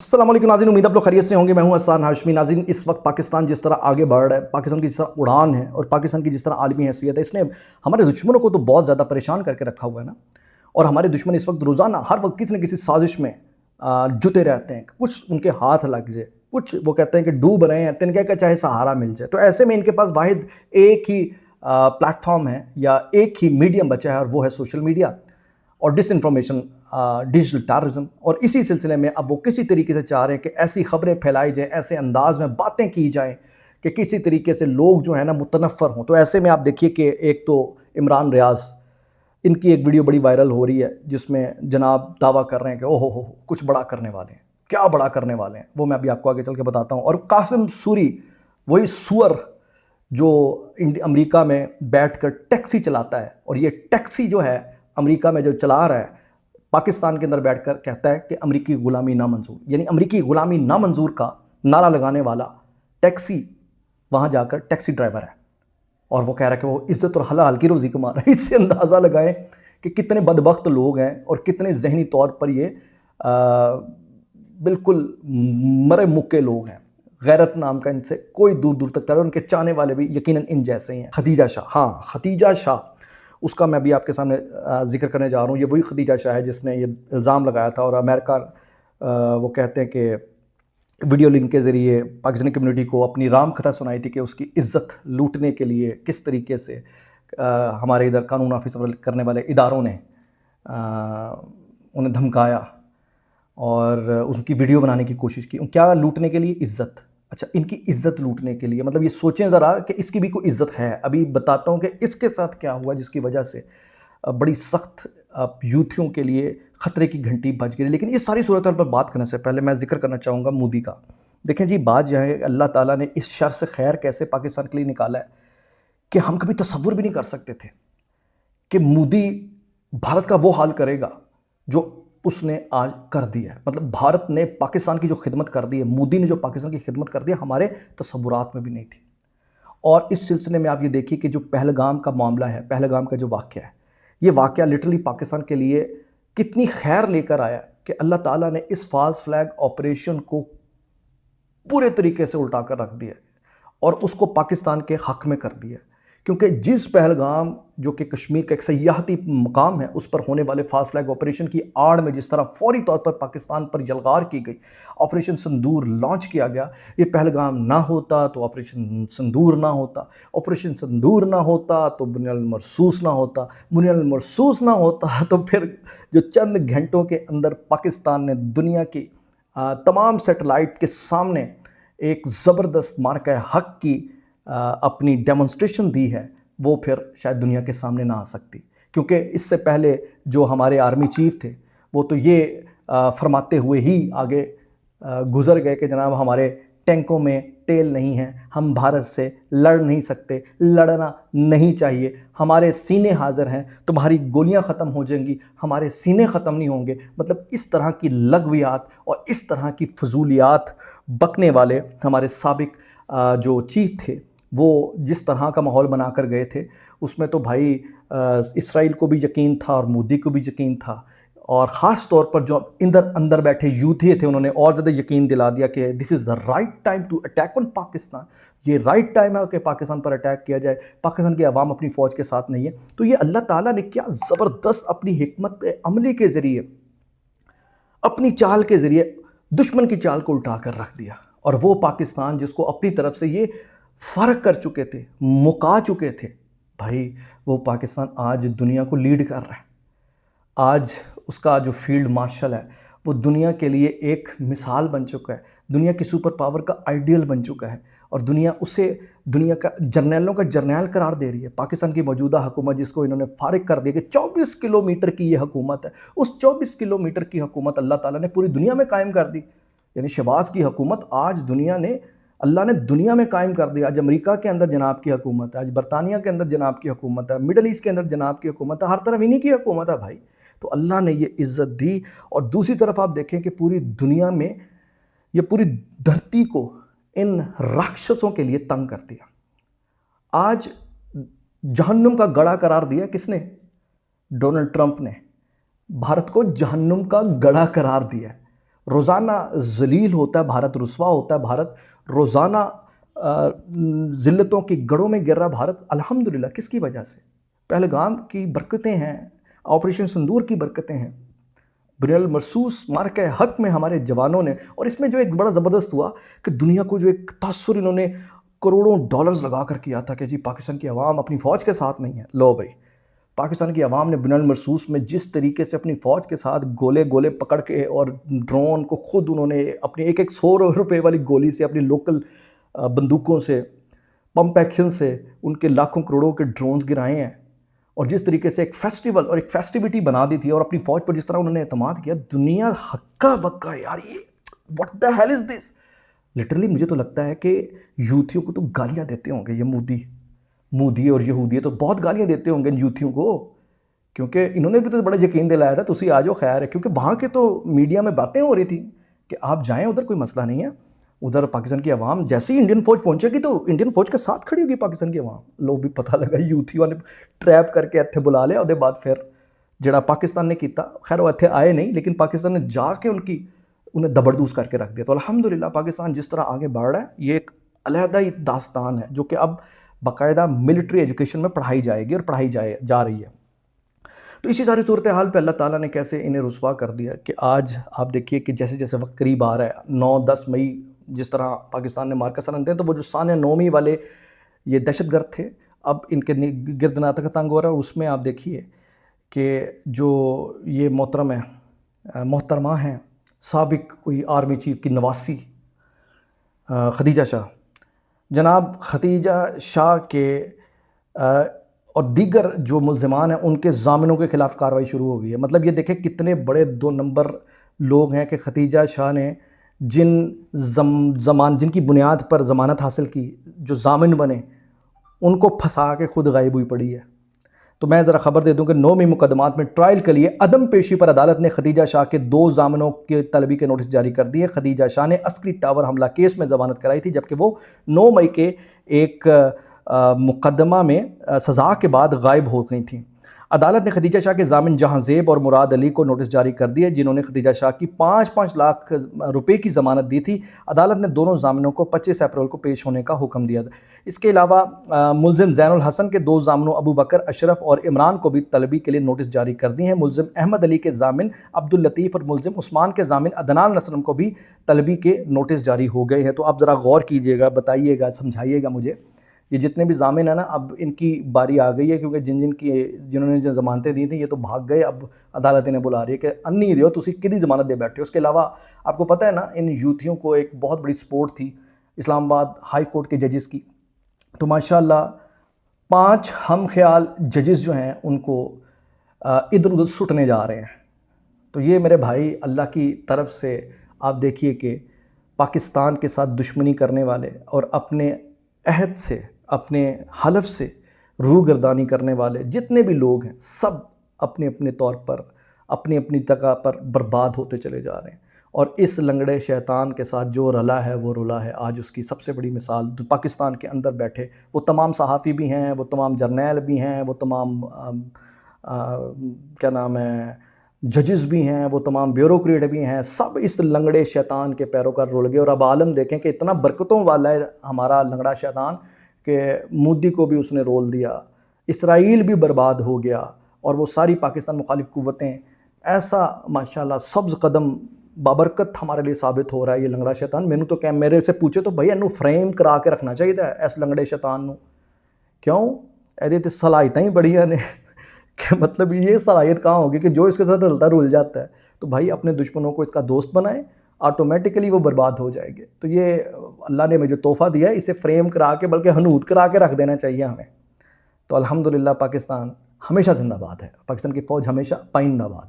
अस्सलाम वालेकुम नाज़रीन, उम्मीद आप लोग खैरियत से होंगे। मैं हूं हसन हाशमी। नाज़रीन, इस वक्त पाकिस्तान जिस तरह आगे बढ़ रहा है, पाकिस्तान की जिस तरह उड़ान है और पाकिस्तान की जिस तरह आलमी हैसियत है, इसने हमारे दुश्मनों को तो बहुत ज़्यादा परेशान करके रखा हुआ है ना। और हमारे दुश्मन इस वक्त रोज़ाना हर वक्त किसी न किसी साजिश में जुटे रहते हैं। कुछ उनके हाथ लग जाए, कुछ वो कहते हैं कि डूब रहे हैं, तिनके का चाहे सहारा मिल जाए। तो ऐसे में इनके पास वाहिद एक ही प्लेटफॉर्म है या एक ही मीडियम बचा है, और वो है सोशल मीडिया और डिसइंफॉर्मेशन, डिजिटल टेररिज्म। और इसी सिलसिले में अब वो किसी तरीके से चाह रहे हैं कि ऐसी खबरें फैलाई जाएँ, ऐसे अंदाज में बातें की जाएँ कि किसी तरीके से लोग जो है ना मुतनफ़र हों। तो ऐसे में आप देखिए कि एक तो इमरान रियाज़, इनकी एक वीडियो बड़ी वायरल हो रही है जिसमें जनाब दावा कर रहे हैं कि ओहो हो कुछ बड़ा करने वाले हैं। क्या बड़ा करने वाले हैं वो मैं अभी आपको आगे चल के बताता हूँ। और कासिम सूरी, वही सुअर जो अमेरिका में बैठकर टैक्सी चलाता है, और ये टैक्सी जो है अमेरिका में जो चला रहा है, पाकिस्तान के अंदर बैठकर कहता है कि अमरीकी ग़ुलामी नामंजूर, यानी अमरीकी ग़ुलामी नामंजूर का नारा लगाने वाला टैक्सी वहाँ जाकर टैक्सी ड्राइवर है। और वो कह रहा है कि वो इज़्ज़त और हलाल की रोज़ी कमा रहा है। इससे अंदाज़ा लगाएं कि कितने बदबख्त लोग हैं और कितने ज़हनी तौर पर ये बिल्कुल मरे मुक्के लोग हैं। गैरत नाम का इनसे कोई दूर दूर तक तरह, उनके चाहने वाले भी यकीनन इन जैसे ही हैं। खदीजा शाह, हाँ खदीजा शाह, उसका मैं अभी आपके सामने जिक्र करने जा रहा हूँ। ये वही खदीजा शाह है जिसने ये इल्ज़ाम लगाया था, और अमेरिका वो कहते हैं कि वीडियो लिंक के ज़रिए पाकिस्तानी कम्युनिटी को अपनी राम कथा सुनाई थी कि उसकी इज़्ज़त लूटने के लिए किस तरीके से हमारे इधर कानून नाफिज करने वाले इदारों ने उन्हें धमकाया और उनकी वीडियो बनाने की कोशिश की। क्या लूटने के लिए? इज़्ज़त। अच्छा, इनकी इज़्ज़त लूटने के लिए, मतलब ये सोचें ज़रा कि इसकी भी कोई इज़्ज़त है। अभी बताता हूँ कि इसके साथ क्या हुआ जिसकी वजह से बड़ी सख्त यूथियों के लिए ख़तरे की घंटी बज गई। लेकिन इस सारी सूरत पर बात करने से पहले मैं ज़िक्र करना चाहूँगा मोदी का। देखें जी, बात यह है अल्लाह ताला ने इस शर से खैर कैसे पाकिस्तान के लिए निकाला है कि हम कभी तसव्वुर भी नहीं कर सकते थे कि मोदी भारत का वो हाल करेगा जो उसने आज कर दिया है। मतलब भारत ने पाकिस्तान की जो खिदमत कर दी है, मोदी ने जो पाकिस्तान की खिदमत कर दी है, हमारे तसव्वुरात में भी नहीं थी। और इस सिलसिले में आप ये देखिए कि जो पहलगाम का मामला है, पहलगाम का जो वाक़या है, ये वाक़या लिटरली पाकिस्तान के लिए कितनी खैर लेकर आया कि अल्लाह ताला ने इस फॉल्स फ्लैग ऑपरेशन को पूरे तरीके से उल्टा कर रख दिया और उसको पाकिस्तान के हक़ में कर दिया। क्योंकि जिस पहलगाम, जो कि कश्मीर का एक सयाहती मकाम है, उस पर होने वाले फास्ट फ्लैग ऑपरेशन की आड़ में जिस तरह फौरी तौर पर पाकिस्तान पर यलगार की गई, ऑपरेशन सिंदूर लॉन्च किया गया। ये पहलगाम ना होता तो ऑपरेशन सिंदूर ना होता, ऑपरेशन सिंदूर ना होता तो बुनियाद मरसूस ना होता, बुनियाद मरसूस ना होता तो फिर जो चंद घंटों के अंदर पाकिस्तान ने दुनिया की तमाम सेटेलाइट के सामने एक ज़बरदस्त मार्का हक़ की अपनी डेमोन्स्ट्रेशन दी है, वो फिर शायद दुनिया के सामने ना आ सकती। क्योंकि इससे पहले जो हमारे आर्मी चीफ थे वो तो ये फरमाते हुए ही आगे गुज़र गए कि जनाब हमारे टैंकों में तेल नहीं है, हम भारत से लड़ नहीं सकते, लड़ना नहीं चाहिए, हमारे सीने हाज़िर हैं, तुम्हारी गोलियां ख़त्म हो जाएंगी, हमारे सीने ख़त्म नहीं होंगे। मतलब इस तरह की लगवियात और इस तरह की फजूलियात बकने वाले हमारे साबिक जो चीफ थे, वो जिस तरह का माहौल बना कर गए थे, उसमें तो भाई इसराइल को भी यकीन था और मोदी को भी यकीन था, और ख़ास तौर पर जो अंदर बैठे यूथी थे उन्होंने और ज़्यादा यकीन दिला दिया कि this is the right time to attack on Pakistan. ये राइट टाइम है कि पाकिस्तान पर अटैक किया जाए, पाकिस्तान की आवाम अपनी फ़ौज के साथ नहीं है। तो ये अल्लाह ताला ने क्या ज़बरदस्त अपनी हिकमत अमली के ज़रिए, अपनी चाल के ज़रिए दुश्मन की चाल को उल्टा कर रख दिया। और वो पाकिस्तान जिसको अपनी तरफ से ये फ़र्क कर चुके थे, मुका चुके थे, भाई वो पाकिस्तान आज दुनिया को लीड कर रहा है। आज उसका जो फील्ड मार्शल है वो दुनिया के लिए एक मिसाल बन चुका है, दुनिया की सुपर पावर का आइडियल बन चुका है, और दुनिया उसे दुनिया का जर्नैलों का जर्नैल करार दे रही है। पाकिस्तान की मौजूदा हुकूमत जिसको इन्होंने फारिग कर दिया कि 24 किलोमीटर की ये हुकूमत है, उस 24 किलोमीटर की हुकूमत अल्लाह ताला ने पूरी दुनिया में कायम कर दी। यानी शहबाज की हुकूमत आज दुनिया ने, अल्लाह ने दुनिया में कायम कर दिया। आज अमेरिका के अंदर जनाब की हुकूमत है, आज बरतानिया के अंदर जनाब की हुकूमत है, मिडल ईस्ट के अंदर जनाब की हुकूमत है, हर तरफ इन्हीं की हुकूमत है भाई। तो अल्लाह ने ये इज़्ज़त दी। और दूसरी तरफ आप देखें कि पूरी दुनिया में, ये पूरी धरती को इन राक्षसों के लिए तंग कर दिया। आज जहन्नुम का गड़ा करार दिया किसने? डोनाल्ड ट्रंप ने भारत को जहन्नुम का गड़ा करार दिया है। روزانہ ذلیل ہوتا ہے بھارت، رسوا ہوتا ہے بھارت، روزانہ ذلتوں کی گڑھوں میں گر رہا بھارت. الحمدللہ کس کی وجہ سے؟ پہلگام کی برکتیں ہیں، آپریشن سندور کی برکتیں ہیں، بن المرصوص مارکہ حق میں ہمارے جوانوں نے. اور اس میں جو ایک بڑا زبردست ہوا کہ دنیا کو جو ایک تاثر انہوں نے کروڑوں ڈالرز لگا کر کیا تھا کہ جی پاکستان کی عوام اپنی فوج کے ساتھ نہیں ہے. لو بھائی، پاکستان کی عوام نے بن المرصوص میں جس طریقے سے اپنی فوج کے ساتھ گولے پکڑ کے اور ڈرون کو خود انہوں نے اپنی ایک 100 روپے والی گولی سے، اپنی لوکل بندوقوں سے، پمپ ایکشن سے ان کے لاکھوں کروڑوں کے ڈرونز گرائے ہیں. اور جس طریقے سے ایک فیسٹیول اور ایک فیسٹیوٹی بنا دی تھی، اور اپنی فوج پر جس طرح انہوں نے اعتماد کیا، دنیا ہکا بکا یار، یہ what the hell is this. Literally مجھے تو لگتا ہے کہ یوتھیوں کو تو گالیاں دیتے ہوں گے یہ مودی اور یہودی تو بہت گالیاں دیتے ہوں گے ان یوتھیوں کو، کیونکہ انہوں نے بھی تو بڑا یقین دلایا تھا تسی آ جاؤ خیر ہے. کیونکہ وہاں کے تو میڈیا میں باتیں ہو رہی تھی کہ آپ جائیں ادھر، کوئی مسئلہ نہیں ہے. ادھر پاکستان کی عوام جیسے ہی انڈین فوج پہنچے گی تو انڈین فوج کے ساتھ کھڑی ہوگی پاکستان کی عوام. لوگ بھی پتہ لگا یوتھی والے ٹریپ کر کے اتھے بلا لیا. اور بعد پھر جڑا پاکستان نے کیتا، خیر وہ اتھے آئے نہیں، لیکن پاکستان نے جا کے انہیں دبردوز کر کے رکھ دیا. تو الحمدللہ پاکستان جس طرح آگے بڑھ رہا ہے، یہ ایک علیحدہ ہی داستان ہے جو کہ اب باقاعدہ ملٹری ایجوکیشن میں پڑھائی جائے گی اور پڑھائی جا رہی ہے. تو اسی ساری صورتحال پہ اللہ تعالیٰ نے کیسے انہیں رسوا کر دیا کہ آج آپ دیکھیے کہ جیسے جیسے وقت قریب آ رہا ہے، 9-10 مئی جس طرح پاکستان نے مارکہ سنتے ہیں، تو وہ جو سانحہ نومی والے یہ دہشت گرد تھے، اب ان کے گرد ناطق تنگ ہو رہا ہے. اور اس میں آپ دیکھیے کہ جو یہ محترمہ ہیں، سابق کوئی آرمی چیف کی نواسی خدیجہ شاہ، جناب خدیجہ شاہ کے اور دیگر جو ملزمان ہیں ان کے ضامنوں کے خلاف کارروائی شروع ہو گئی ہے. مطلب یہ دیکھیں کتنے بڑے 2 نمبر لوگ ہیں کہ خدیجہ شاہ نے جن کی بنیاد پر ضمانت حاصل کی، جو ضامن بنے، ان کو پھنسا کے خود غائب ہوئی پڑی ہے. تو میں ذرا خبر دے دوں کہ 9 مقدمات میں ٹرائل کے لیے عدم پیشی پر عدالت نے خدیجہ شاہ کے 2 ضامنوں کے طلبی کے نوٹس جاری کر دیے. خدیجہ شاہ نے عسکری ٹاور حملہ کیس میں ضمانت کرائی تھی، جبکہ وہ 9 مئی کے ایک مقدمہ میں سزا کے بعد غائب ہو گئی تھیں. عدالت نے خدیجہ شاہ کے ضامن جہاں زیب اور مراد علی کو نوٹس جاری کر دیے، جنہوں نے خدیجہ شاہ کی 5-5 لاکھ روپے کی ضمانت دی تھی. عدالت نے دونوں ضامنوں کو 25 اپریل کو پیش ہونے کا حکم دیا. اس کے علاوہ ملزم زین الحسن کے 2 ضامنوں ابو بکر اشرف اور عمران کو بھی طلبی کے لیے نوٹس جاری کر دیے ہیں. ملزم احمد علی کے ضامن عبداللطیف اور ملزم عثمان کے ضامن عدنان نسرم کو بھی طلبی کے نوٹس جاری ہو گئے ہیں. تو آپ ذرا غور کیجئے گا، بتائیے گا، سمجھائیے گا مجھے، یہ جتنے بھی ضامن ہیں نا، اب ان کی باری آ گئی ہے، کیونکہ جنہوں نے جو ضمانتیں دی تھیں یہ تو بھاگ گئے. اب عدالت انہیں بلا رہی ہے کہ انی دیو تسی کدی ضمانت دے بیٹھے ہو. اس کے علاوہ آپ کو پتہ ہے نا، ان یوتھیوں کو ایک بہت بڑی سپورٹ تھی اسلام آباد ہائی کورٹ کے ججز کی. تو ماشاءاللہ 5 ہم خیال ججز جو ہیں ان کو ادھر ادھر سٹنے جا رہے ہیں. تو یہ میرے بھائی اللہ کی طرف سے آپ دیکھیے کہ پاکستان کے ساتھ دشمنی کرنے والے اور اپنے عہد سے، اپنے حلف سے روگردانی کرنے والے جتنے بھی لوگ ہیں، سب اپنے اپنے طور پر، اپنی اپنی جگہ پر برباد ہوتے چلے جا رہے ہیں. اور اس لنگڑے شیطان کے ساتھ جو رلا ہے وہ رلا ہے. آج اس کی سب سے بڑی مثال پاکستان کے اندر بیٹھے وہ تمام صحافی بھی ہیں، وہ تمام جرنیل بھی ہیں، وہ تمام کیا نام ہے ججز بھی ہیں، وہ تمام بیوروکریٹ بھی ہیں، سب اس لنگڑے شیطان کے پیروکار رول گئے. اور اب عالم دیکھیں کہ اتنا برکتوں والا ہے ہمارا لنگڑا شیطان کہ مودی کو بھی اس نے رول دیا، اسرائیل بھی برباد ہو گیا، اور وہ ساری پاکستان مخالف قوتیں. ایسا ماشاءاللہ سبز قدم بابرکت ہمارے لیے ثابت ہو رہا ہے یہ لنگڑا شیطان. میں نے تو کہ میرے سے پوچھے تو بھائی انہوں فریم کرا کے رکھنا چاہیے تھا اس لنگڑے شیطان نو. کیوں ایدے تے صلاحیتیں ہی بڑھیاں نے کہ مطلب یہ صلاحیت کہاں ہوگی کہ جو اس کے ساتھ رل جاتا ہے. تو بھائی اپنے دشمنوں کو اس کا دوست بنائیں، آٹومیٹیکلی وہ برباد ہو جائے گے. تو یہ اللہ نے مجھے تحفہ دیا ہے، اسے فریم کرا کے بلکہ حنوط کرا کے رکھ دینا چاہیے ہمیں. تو الحمدللہ پاکستان ہمیشہ زندہ باد ہے، پاکستان کی فوج ہمیشہ پائندہ باد.